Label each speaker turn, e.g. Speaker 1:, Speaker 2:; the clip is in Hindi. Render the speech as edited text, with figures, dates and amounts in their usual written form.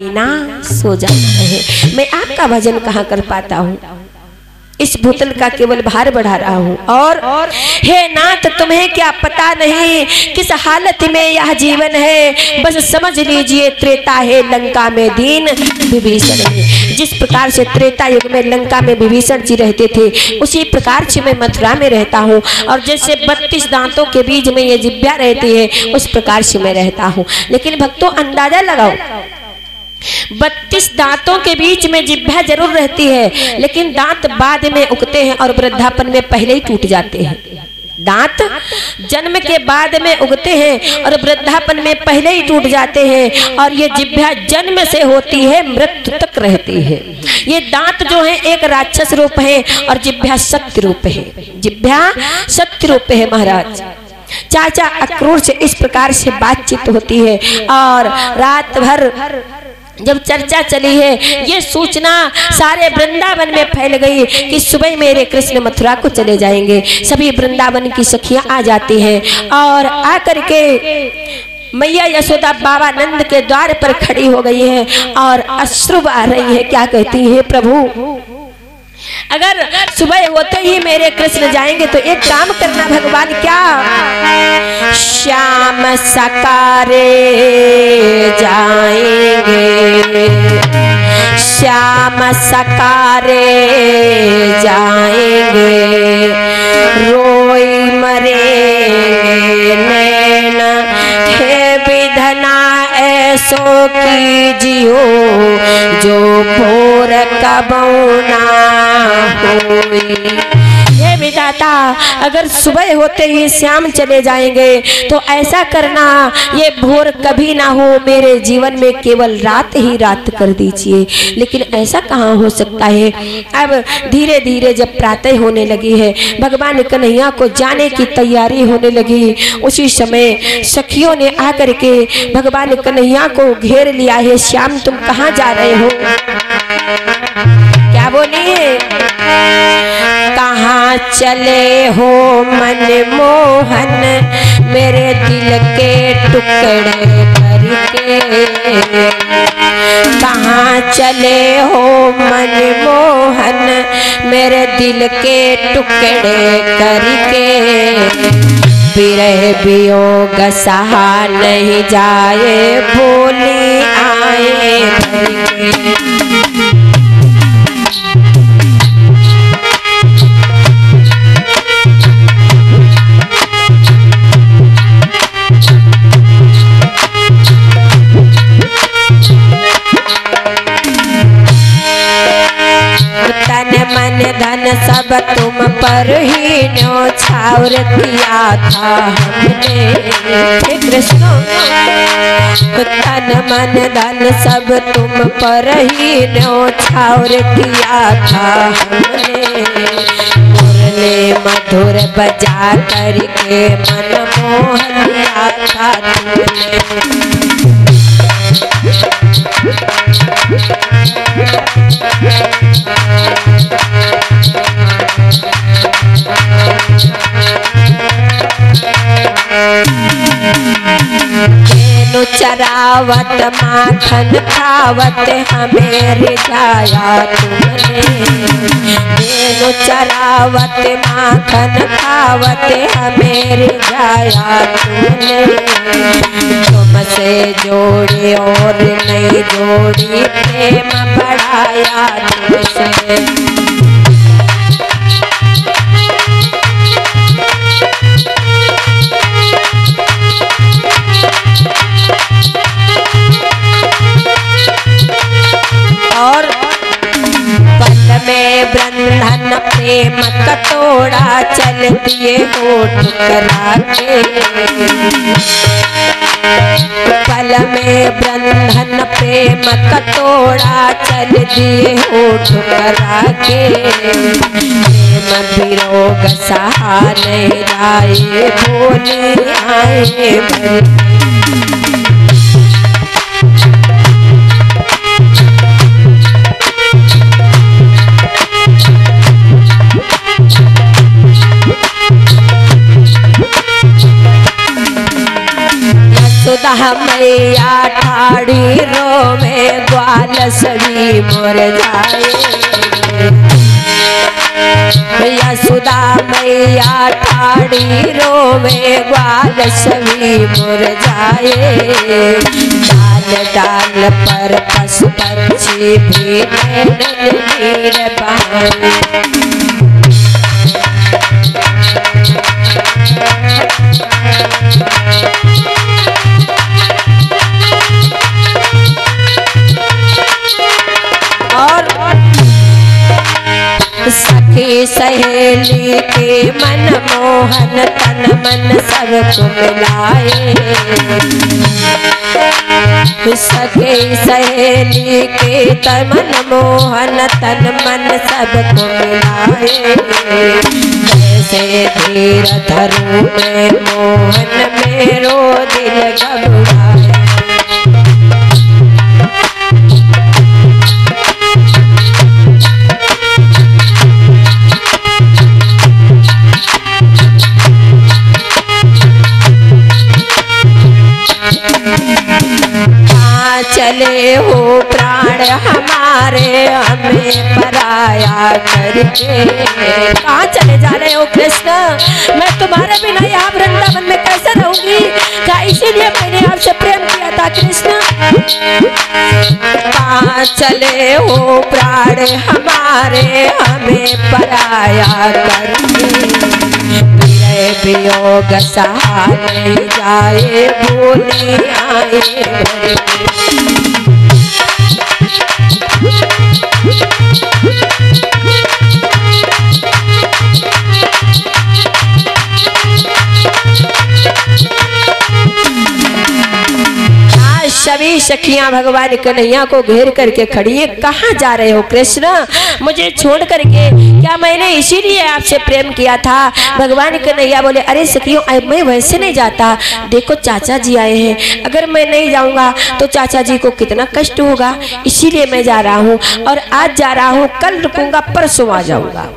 Speaker 1: ना सो जाता है। मैं आपका भजन कहाँ कर पाता हूँ, इस भूतल का केवल भार बढ़ा रहा हूँ। और हे नाथ तुम्हें क्या पता नहीं किस हालत में यह जीवन है, बस समझ लीजिए त्रेता है लंका में दीन विभीषण है। जिस प्रकार से त्रेता युग में लंका में विभीषण जी रहते थे, उसी प्रकार से मैं मथुरा में रहता हूँ। और जैसे 32 दांतों के बीच में ये जिह्वा रहती है, उस प्रकार से मैं रहता हूँ। लेकिन भक्तों अंदाजा लगाओ, 32 दांतों के बीच में जिह्वा जरूर रहती है, लेकिन दांत बाद में उगते हैं और वृद्धापन में पहले ही टूट जाते हैं। दांत जन्म के बाद में उगते हैं और वृद्धापन में पहले ही टूट जाते हैं। और ये जिह्वा जन्म से होती है, मृत्यु तक रहती है। ये दांत जो है एक राक्षस रूप है और जिह्वा सत्य रूप है। जिह्वा सत्य रूप है महाराज। चाचा अक्रूर से इस प्रकार से बातचीत होती है और रात भर जब चर्चा चली है, ये सूचना सारे वृंदावन में फैल गई कि सुबह मेरे कृष्ण मथुरा को चले जाएंगे। सभी वृंदावन की सखियां आ जाती हैं और आकर के मैया यशोदा बाबा नंद के द्वार पर खड़ी हो गई हैं और अश्रु आ रही है। क्या कहती है, प्रभु अगर सुबह होते ही मेरे कृष्ण जाएंगे तो एक काम करना भगवान, क्या श्याम सकारे जाएंगे, श्याम सकारे जाएंगे, रोई मरेंगे नैन हे विधना ऐसो कीजियो जो भोर कबौना होई। हे विधाता अगर सुबह होते ही श्याम चले जाएंगे तो ऐसा करना ये भोर कभी ना हो, मेरे जीवन में केवल रात ही रात कर दीजिए। लेकिन ऐसा कहाँ हो सकता है। अब धीरे धीरे जब प्रातः होने लगी है, भगवान कन्हैया को जाने की तैयारी होने लगी, उसी समय सखियों ने आकर के भगवान कन्हैया को घेर लिया है। श्याम तुम कहाँ जा रहे हो? क्या बोलिए, कहाँ चले हो मनमोहन मेरे दिल के टुकड़े करके, कहाँ चले हो मनमोहन मेरे दिल के टुकड़े करके, विरह वियोग सहा नहीं जाए बोली आए भर मन धन सब तुम पर ही न्योछावर किया था हमने। कृष्ण तन मन धन सब तुम पर ही न्योछावर किया था हमने। मुरली मधुर बजा करके मन मोह लिया था तुमने। चरावत माखन खावत हमें रिझाया तुमने। बेनु चरावत माखन खावत हमें रिझाया तुमने। तुमसे जोड़ी और नहीं जोड़ी प्रेम बढ़ाया तुमसे। और पल में बंधन प्रेम कतोड़ा चल दिए होठ करा के। पल में बंधन प्रेम कतोड़ा चल दिए होठ करा के। प्रेम वियोग सहा नहीं जाए बोले आए भर। मैया ठाड़ी रो में ग्वाल सभी मुरझाए। यशोदा मैया ठाड़ी रोवे ग्वाल सभी मुरझाए। डाल डाल पर पशु पक्षी भी नीर बहाए। सखी सहेली के मन मोहन तन मन सबको मिलाए। सखी सहेली के तन मन मोहन तन मन सबको मिलाए। कैसे धीर धरूं मैं मोहन मेरो दिल घबराए। चले हो प्राण हमारे हमें पराया करके। कहाँ चले जा रहे हो कृष्ण? मैं तुम्हारे बिना यहाँ वृंदावन में कैसे रहूंगी? क्या इसीलिए मैंने आपसे प्रेम किया था कृष्ण? कहाँ चले हो प्राण हमारे हमें पराया करके। वियोग सहा नहीं जाए भूली आए। सभी सखियां भगवान कन्हैया को घेर करके खड़ी है। कहाँ जा रहे हो कृष्ण? मुझे छोड़ करके? क्या मैंने इसीलिए आपसे प्रेम किया था? भगवान कन्हैया बोले अरे सखियों मैं वैसे नहीं जाता। देखो चाचा जी आए हैं, अगर मैं नहीं जाऊंगा तो चाचा जी को कितना कष्ट होगा, इसीलिए मैं जा रहा हूँ। और आज जा रहा हूँ, कल रुकूंगा, परसों आ जाऊंगा।